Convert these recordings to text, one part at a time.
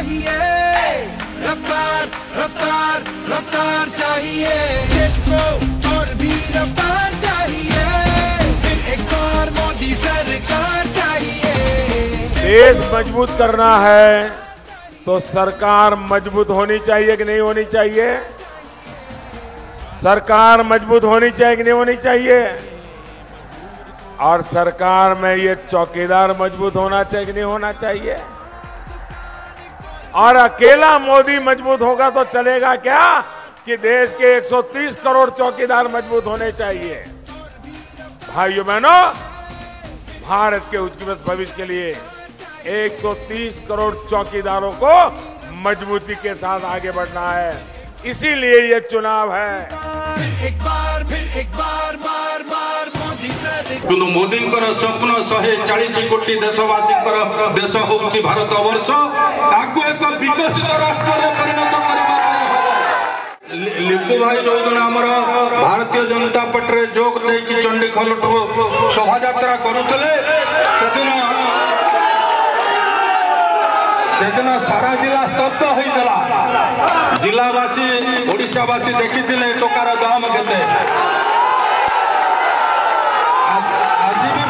चाहिए, रफ्तार रफ्तार रफ्तार चाहिए, देश को और भी रफ्तार चाहिए, फिर एक बार मोदी सरकार चाहिए। देश मजबूत करना है तो सरकार मजबूत होनी चाहिए कि नहीं होनी चाहिए? सरकार मजबूत होनी चाहिए कि नहीं होनी चाहिए? और सरकार में ये चौकीदार मजबूत होना चाहिए कि नहीं होना चाहिए? और अकेला मोदी मजबूत होगा तो चलेगा क्या कि देश के 130 करोड़ चौकीदार मजबूत होने चाहिए। भाइयों बहनों, भारत के उज्जवल भविष्य के लिए 130 करोड़ चौकीदारों को मजबूती के साथ आगे बढ़ना है, इसीलिए ये चुनाव है। एक बार बार बार मोदी सरकार। किंतु मोदी स्वप्न 140 कोटी देशवासी देश होउछि भारत वर्ष, ताकू एक विकसित राष्ट्र परिणत करबा लिपु भाई जो जन आमर भारतीय जनता पार्टी जोग देकी चंडीखोल शोभा यात्रा करुतले सेदिन सारा जिला स्तब्ध होइतला। जिलावासी ओडिशावासी देखिथिले टोकार दाम केते। आज भी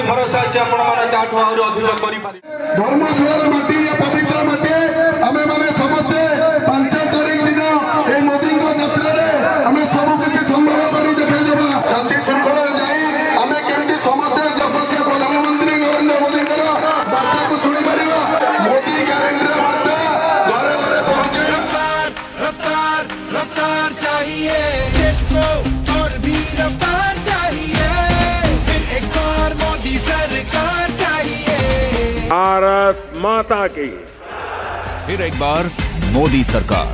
भरोसा अच्छी आपण माने ताठू और अधिक करि पारि। धर्मशाला माटी या पवित्र माटी आमे माने समस्ते 5 तारीख दिन ए मोदी को यात्रा रे आमे सब किछि संभव करि देखाइ देबा। शांति श्रृंखला जाई आमे केमति समस्ते यशस्वी प्रधानमंत्री नरेंद्र मोदी को वार्ता को सुनि परिबा। मोदी ग्यारंटी वार्ता घरे घरे पहुंचे। रफ्तार रफ्तार चाहिए, देश को और भी रफ्तार चाहिए, फिर एक बार मोदी सरकार चाहिए। भारत माता की फिर एक बार मोदी सरकार।